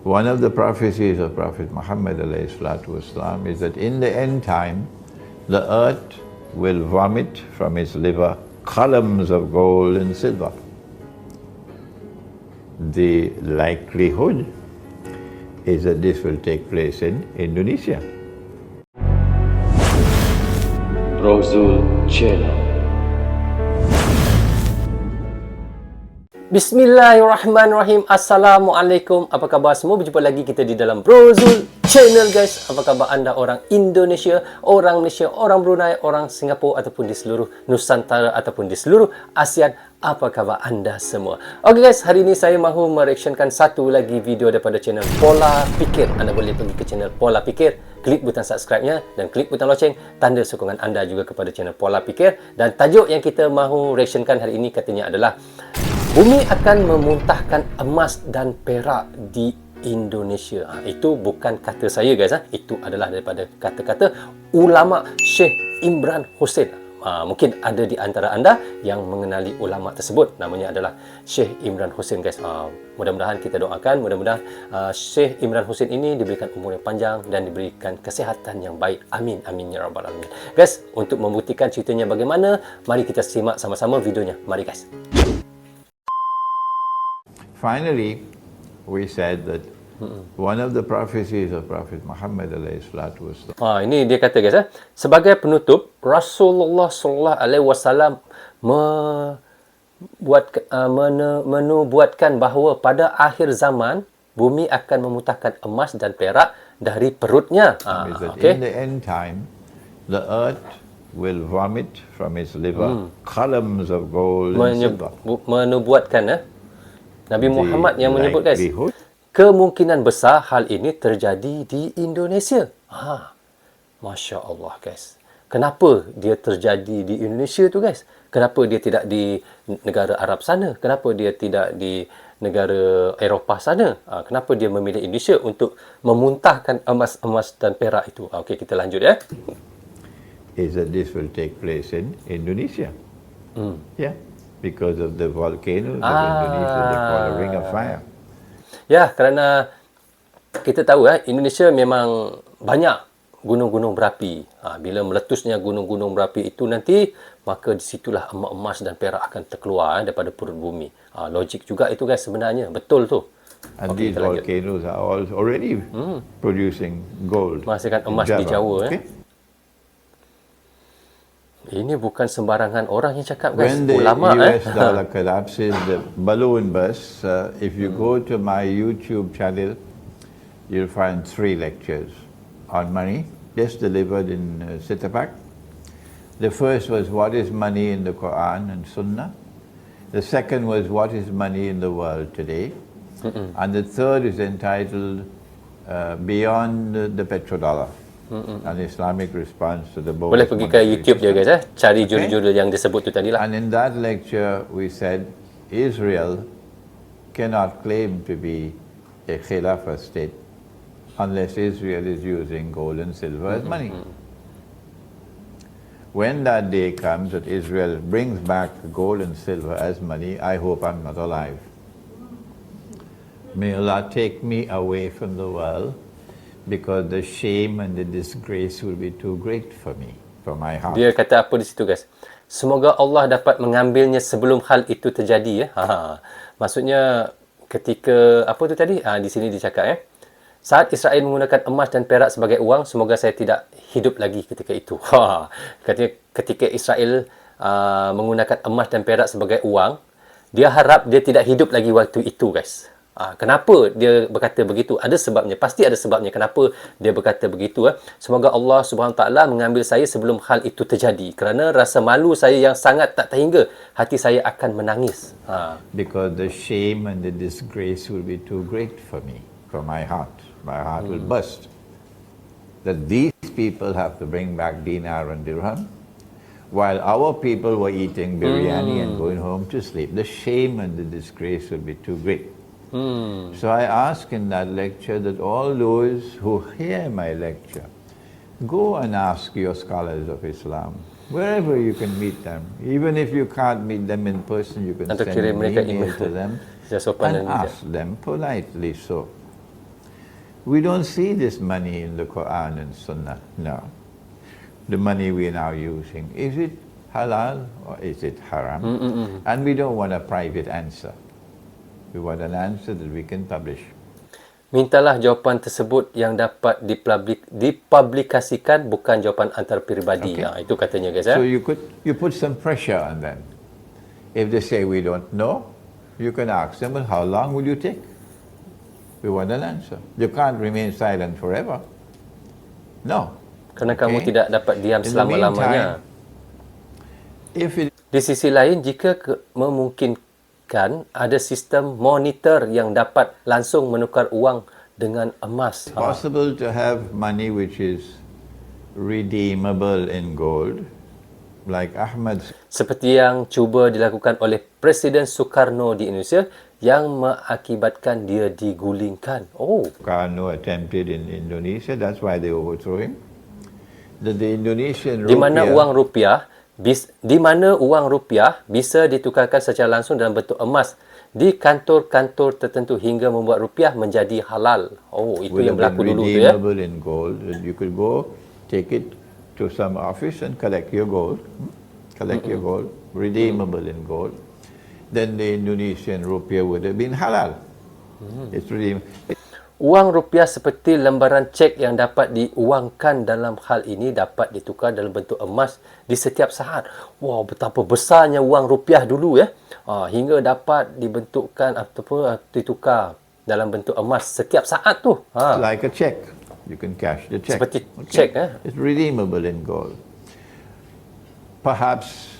One of the prophecies of Prophet Muhammad ﷺ is that in the end time, the earth will vomit from its liver columns of gold and silver. The likelihood is that this will take place in Indonesia. Rozul Channel. Bismillahirrahmanirrahim. Assalamualaikum. Apa khabar semua? Berjumpa lagi kita di dalam Rozul Channel, guys. Apa khabar anda orang Indonesia, orang Malaysia, orang Brunei, orang Singapura ataupun di seluruh Nusantara ataupun di seluruh ASEAN? Apa khabar anda semua? Okey guys, hari ini saya mahu mereaksyenkan satu lagi video daripada channel Pola Pikir. Anda boleh pergi ke channel Pola Pikir, klik butang subscribe-nya dan klik butang loceng, tanda sokongan anda juga kepada channel Pola Pikir. Dan tajuk yang kita mahu reaksyenkan hari ini katanya adalah bumi akan memuntahkan emas dan perak di Indonesia. Itu bukan kata saya, guys. Itu adalah daripada kata-kata ulama Syekh Imran Hussein. Mungkin ada di antara anda yang mengenali ulama tersebut. Namanya adalah Syekh Imran Hussein, guys. Mudah-mudahan kita doakan, mudah-mudahan Syekh Imran Hussein ini diberikan umur yang panjang dan diberikan kesihatan yang baik. Amin, amin ya rabbal alamin. Guys, untuk membuktikan ceritanya bagaimana, mari kita simak sama-sama videonya. Mari, guys. Finally, we said that one of the prophecies of Prophet Muhammad ﷺ. Ini dia kata, guys, sebagai penutup, Rasulullah SAW menubuatkan bahawa pada akhir zaman bumi akan memuntahkan emas dan perak dari perutnya. In the end time, the earth will vomit from its liver columns of gold and silver. Menubuatkan, Nabi Muhammad yang menyebut, guys. Kemungkinan besar hal ini terjadi di Indonesia. Masya Allah, guys. Kenapa dia terjadi di Indonesia tu, guys? Kenapa dia tidak di negara Arab sana? Kenapa dia tidak di negara Eropah sana? Kenapa dia memilih Indonesia untuk memuntahkan emas dan perak itu? Okey, kita lanjut, ya. Is that this will take place in Indonesia. Yeah. Because of the volcanoes of Indonesia, they call a ring of fire. Ya, kerana kita tahu Indonesia memang banyak gunung-gunung berapi. Bila meletusnya gunung-gunung berapi itu nanti, maka disitulah emas dan perak akan terkeluar daripada perut bumi. Logik juga itu, guys, sebenarnya. Betul tu. And these volcanoes are all already producing gold. Menghasilkan emas di Jawa. Ini bukan sembarangan orang yang cakap, guys. When the ulama, US dollar collapses, the balloon bursts. If you go to my YouTube channel, you'll find 3 lectures on money, just delivered in Sitapak. The first was what is money in the Quran and Sunnah. The second was what is money in the world today. And the third is entitled Beyond the Petrodollar. An Islamic response to the both. Boleh pergi ke YouTube dia, guys, cari judul-judul yang disebut tu tadi lah. And in that lecture we said Israel cannot claim to be a Khilafah state unless Israel is using gold and silver as money. When that day comes that Israel brings back gold and silver as money, I hope I'm not alive. May Allah take me away from the world, because the shame and the disgrace will be too great for me, for my heart. Dia kata apa di situ, guys? Semoga Allah dapat mengambilnya sebelum hal itu terjadi, ya. Maksudnya ketika apa tu tadi? Di sini dicakap, saat Israel menggunakan emas dan perak sebagai uang, semoga saya tidak hidup lagi ketika itu. Katanya ketika Israel menggunakan emas dan perak sebagai uang, dia harap dia tidak hidup lagi waktu itu, guys. Kenapa dia berkata begitu? Ada sebabnya. Pasti ada sebabnya kenapa dia berkata begitu. Semoga Allah Subhanahu Taala mengambil saya sebelum hal itu terjadi. Kerana rasa malu saya yang sangat tak terhingga, hati saya akan menangis. Because the shame and the disgrace will be too great for me, for my heart. My heart will burst. That these people have to bring back dinar and dirham, while our people were eating biryani and going home to sleep. The shame and the disgrace will be too great. So I ask in that lecture that all those who hear my lecture, go and ask your scholars of Islam, wherever you can meet them. Even if you can't meet them in person, you can send an email to them and ask them politely so. We don't see this money in the Quran and Sunnah. No. The money we are now using, is it halal or is it haram? And we don't want a private answer. We want an answer that we can publish. Mintalah jawapan tersebut yang dapat dipublikasikan, bukan jawapan antarperibadi. Okay. Itu katanya guys. So you put some pressure on them. If they say we don't know, you can ask them, well, how long will you take? We want an answer. You can't remain silent forever. No. Kerana kamu tidak dapat diam In the selama-lamanya. meantime, if it Di sisi lain, jika memungkinkan, ada sistem monitor yang dapat langsung menukar uang dengan emas. is possible to have money which is redeemable in gold, like Ahmad Seperti yang cuba dilakukan oleh Presiden Soekarno di Indonesia yang mengakibatkan dia digulingkan. Oh, Sukarno attempted in Indonesia, that's why they overthrew him. That the Indonesian di mana rupiah, uang rupiah bisa ditukarkan secara langsung dalam bentuk emas di kantor-kantor tertentu hingga membuat rupiah menjadi halal. Oh, itu would yang have berlaku been dulu tu ya. redeemable in gold. You could go, take it to some office and collect your gold. Collect your gold, redeemable in gold. Then the Indonesian rupiah would have been halal. It's redeemable. Uang rupiah seperti lembaran cek yang dapat diuangkan dalam hal ini dapat ditukar dalam bentuk emas di setiap saat. Wow, betapa besarnya uang rupiah dulu ya. Hingga dapat dibentukkan ataupun ditukar dalam bentuk emas setiap saat tu. Like a check. You can cash the check. Seperti cek. It's redeemable in gold. Perhaps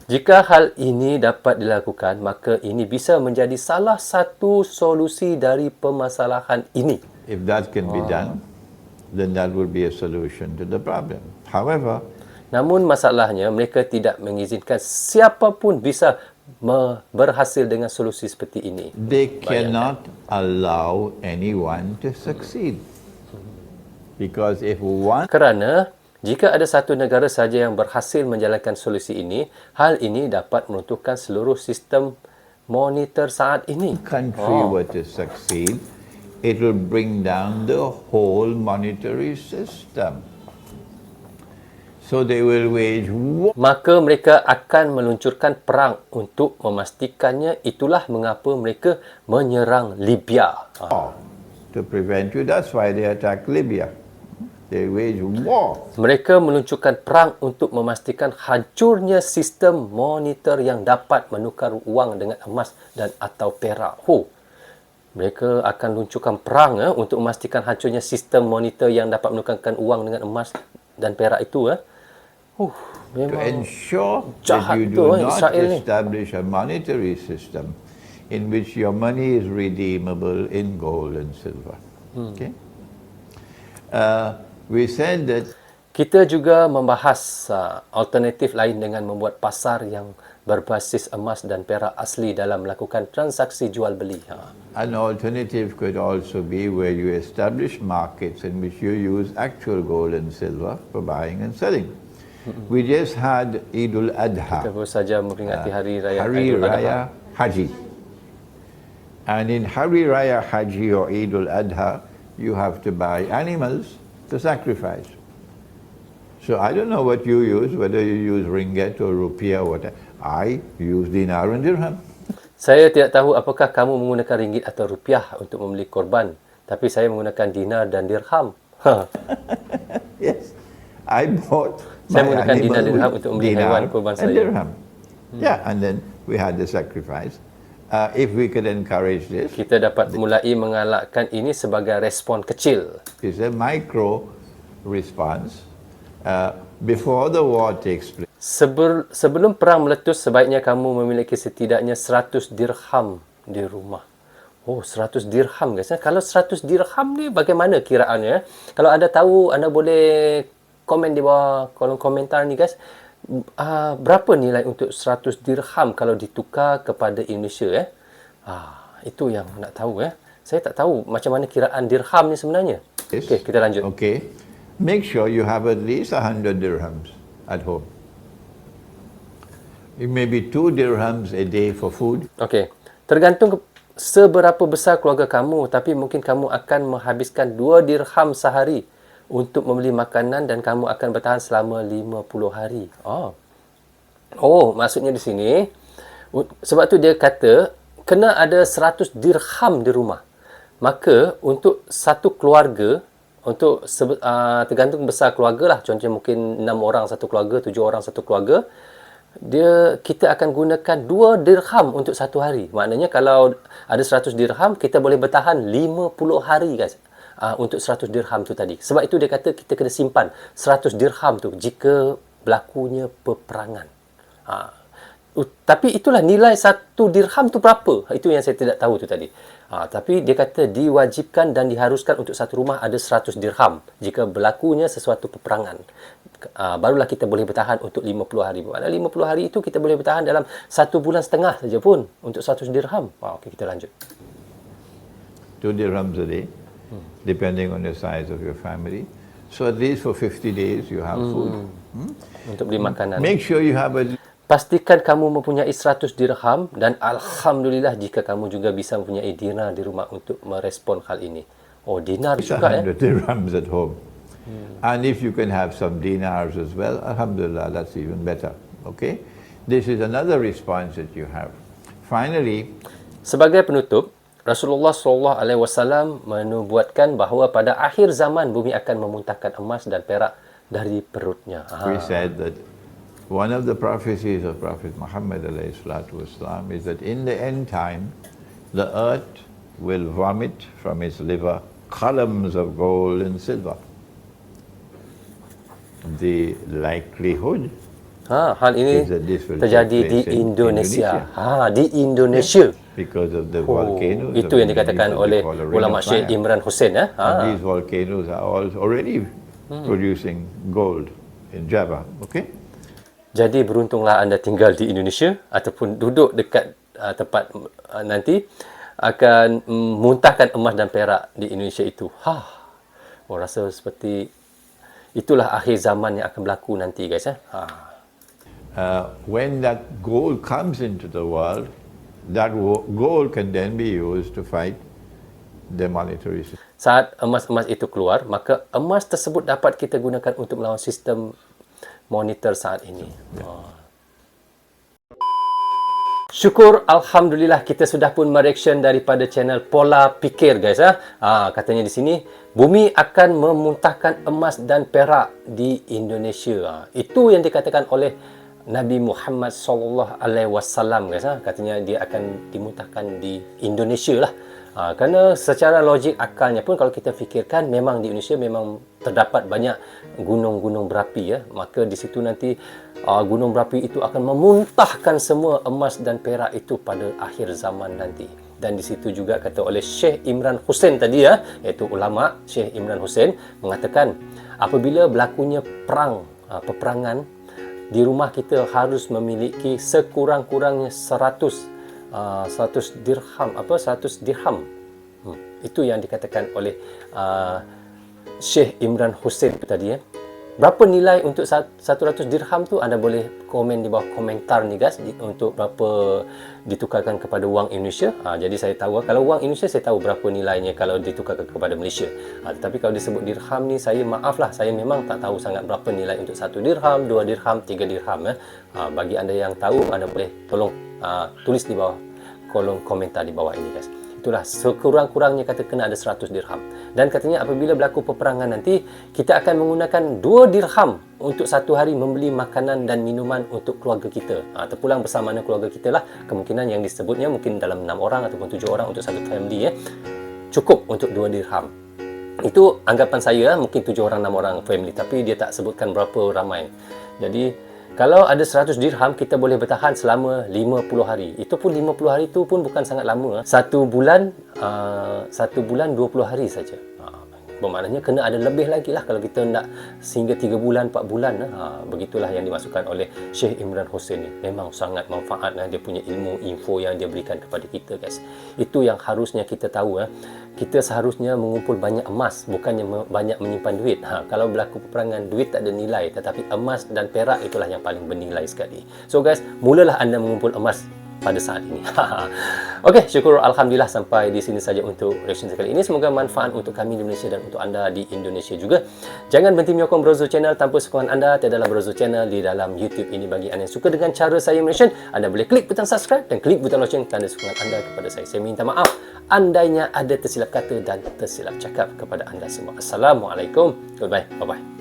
Jika hal ini dapat dilakukan, maka ini bisa menjadi salah satu solusi dari permasalahan ini. if that can be done, then that would be a solution to the problem. However, Namun masalahnya, mereka tidak mengizinkan siapapun bisa berhasil dengan solusi seperti ini. they cannot allow anyone to succeed. Because if one Kerana jika ada satu negara saja yang berhasil menjalankan solusi ini, hal ini dapat meruntuhkan seluruh sistem monitor saat ini. country were to succeed, it will bring down the whole monetary system. So they will wage war. Maka mereka akan meluncurkan perang untuk memastikannya. Itulah mengapa mereka menyerang Libya. To prevent you. That's why they attack Libya. They wage war. Mereka meluncurkan perang untuk memastikan hancurnya sistem monitor yang dapat menukar uang dengan emas dan atau perak. Mereka akan luncurkan perang untuk memastikan hancurnya sistem monitor yang dapat menukarkan uang dengan emas dan perak itu. To Memang ensure jahat that you tu, do not Israel ni. establish a monetary system in which your money is redeemable in gold and silver. Okay? We said that kita juga membahas alternatif lain dengan membuat pasar yang berbasis emas dan perak asli dalam melakukan transaksi jual beli. an alternative could also be where you establish markets in which you use actual gold and silver for buying and selling. We just had Eidul Kita Adha, baru saja memperingati Hari Raya Hari Aidil Adha. Raya Haji. And in Hari Raya Haji or Eidul Adha, you have to buy animals to sacrifice. So I don't know what you use, whether you use ringgit or rupiah or whatever. I use dinar and dirham. Saya tidak tahu apakah kamu menggunakan ringgit atau rupiah untuk membeli korban, tapi saya menggunakan dinar dan dirham. Yes, I bought Saya my menggunakan dinar animal dan dirham with untuk membeli dinar haiwan kurban and saya. dirham. Yeah, and then we had the sacrifice. If we could encourage this, Kita dapat mulai mengalakkan ini sebagai respon kecil. it's a micro response before the war takes place. Sebelum perang meletus, sebaiknya kamu memiliki setidaknya 100 dirham di rumah. 100 dirham guys. Kalau 100 dirham ni bagaimana kiraannya? Kalau anda tahu, anda boleh komen di bawah kolom komentar ni guys. Berapa nilai untuk 100 dirham kalau ditukar kepada Indonesia? Itu yang nak tahu. Saya tak tahu macam mana kiraan dirham ni sebenarnya. Yes. Okey, kita lanjut. Okay, make sure you have at least 100 dirhams at home. It may be 2 dirhams a day for food. Okey. Tergantung seberapa besar keluarga kamu, tapi mungkin kamu akan menghabiskan 2 dirham sehari untuk membeli makanan dan kamu akan bertahan selama 50 hari. Maksudnya di sini, sebab tu dia kata, kena ada 100 dirham di rumah. Maka, untuk satu keluarga, tergantung besar keluarga lah, contohnya mungkin 6 orang satu keluarga, 7 orang satu keluarga, kita akan gunakan 2 dirham untuk satu hari. Maknanya kalau ada 100 dirham, kita boleh bertahan 50 hari guys. Untuk 100 dirham tu tadi. Sebab itu dia kata kita kena simpan 100 dirham tu jika berlakunya peperangan. Tapi itulah nilai 1 dirham tu berapa? Itu yang saya tidak tahu tu tadi. Tapi dia kata diwajibkan dan diharuskan untuk satu rumah ada 100 dirham jika berlakunya sesuatu peperangan. Barulah kita boleh bertahan untuk 50 hari. Maksudnya 50 hari itu kita boleh bertahan dalam 1 bulan setengah saja pun untuk 100 dirham. Okey, kita lanjut. 2 dirhams a day, depending on the size of your family. So at least for 50 days you have food. Untuk beli makanan. Make sure you have a... Pastikan kamu mempunyai 100 dirham dan Alhamdulillah jika kamu juga bisa mempunyai dinar di rumah untuk merespon hal ini. Dinar juga 100 dirhams at home. And if you can have some dinars as well, Alhamdulillah, that's even better. Okay? This is another response that you have. Finally, sebagai penutup, Rasulullah SAW menubuatkan bahawa pada akhir zaman bumi akan memuntahkan emas dan perak dari perutnya. We said that one of the prophecies of Prophet Muhammad ﷺ is that in the end time, the earth will vomit from its liver columns of gold and silver. The likelihood hal ini is that this will terjadi take di place in Indonesia. Di Indonesia. Because of the volcanoes. Itu yang dikatakan oleh ulama Syekh Imran Hussein. And these volcanoes are all already producing gold in Java. Okay? Jadi beruntunglah anda tinggal di Indonesia ataupun duduk dekat tempat nanti akan muntahkan emas dan perak di Indonesia itu. Rasa seperti itulah akhir zaman yang akan berlaku nanti guys. When that gold comes into the world, that gold can then be used to fight the monetary system. Saat emas-emas itu keluar, maka emas tersebut dapat kita gunakan untuk melawan sistem monitor saat ini. Syukur Alhamdulillah kita sudah pun mereaction daripada channel Pola Pikir guys. Katanya di sini bumi akan memuntahkan emas dan perak di Indonesia. Itu yang dikatakan oleh Nabi Muhammad SAW guys. Katanya dia akan dimuntahkan di Indonesia lah. Kerana secara logik akalnya pun kalau kita fikirkan memang di Indonesia memang terdapat banyak gunung-gunung berapi maka di situ nanti gunung berapi itu akan memuntahkan semua emas dan perak itu pada akhir zaman nanti. Dan di situ juga kata oleh Syekh Imran Hussein tadi iaitu ulama Syekh Imran Hussein mengatakan apabila berlakunya peperangan di rumah kita harus memiliki sekurang-kurangnya 100 dirham 100 dirham. Itu yang dikatakan oleh Syekh Imran Hussein tadi Berapa nilai untuk 100 dirham tu? Anda boleh komen di bawah komentar ni guys untuk berapa ditukarkan kepada wang Indonesia. Jadi saya tahu kalau wang Indonesia saya tahu berapa nilainya kalau ditukarkan kepada Malaysia. Tetapi kalau disebut dirham ni saya maaflah, saya memang tak tahu sangat berapa nilai untuk 1 dirham, 2 dirham, 3 dirham bagi anda yang tahu anda boleh tolong tulis di bawah kolom komentar di bawah ini guys. Itulah sekurang-kurangnya kata kena ada 100 dirham. Dan katanya apabila berlaku peperangan nanti kita akan menggunakan 2 dirham untuk satu hari membeli makanan dan minuman untuk keluarga kita. Terpulang bersama keluarga kita lah. Kemungkinan yang disebutnya mungkin dalam 6 orang ataupun 7 orang untuk satu family cukup untuk 2 dirham. Itu anggapan saya mungkin 7 orang 6 orang family, tapi dia tak sebutkan berapa ramai. Jadi kalau ada 100 dirham, kita boleh bertahan selama 50 hari. Itu pun 50 hari itu pun bukan sangat lama. Satu bulan 20 hari saja. Bermaknanya kena ada lebih lagi lah kalau kita nak sehingga 3 bulan, 4 bulan. Begitulah yang dimasukkan oleh Syekh Imran Hussein ni. Memang sangat manfaat dia punya ilmu, info yang dia berikan kepada kita guys. Itu yang harusnya kita tahu. Kita seharusnya mengumpul banyak emas, bukannya banyak menyimpan duit. Kalau berlaku peperangan, duit tak ada nilai. Tetapi emas dan perak itulah yang paling bernilai sekali. So guys, mulalah anda mengumpul emas pada saat ini. Okey, syukur Alhamdulillah sampai di sini saja untuk reaction kali ini. Semoga manfaat untuk kami di Malaysia dan untuk anda di Indonesia juga. Jangan berhenti menyokong Brozul Channel. Tanpa sokongan anda, tiadalah Brozul Channel di dalam YouTube ini. Bagi anda yang suka dengan cara saya reaction, anda boleh klik butang subscribe dan klik butang loceng tanda sokongan anda kepada saya. Saya minta maaf andainya ada tersilap kata dan tersilap cakap kepada anda semua. Assalamualaikum. Goodbye. Bye-bye.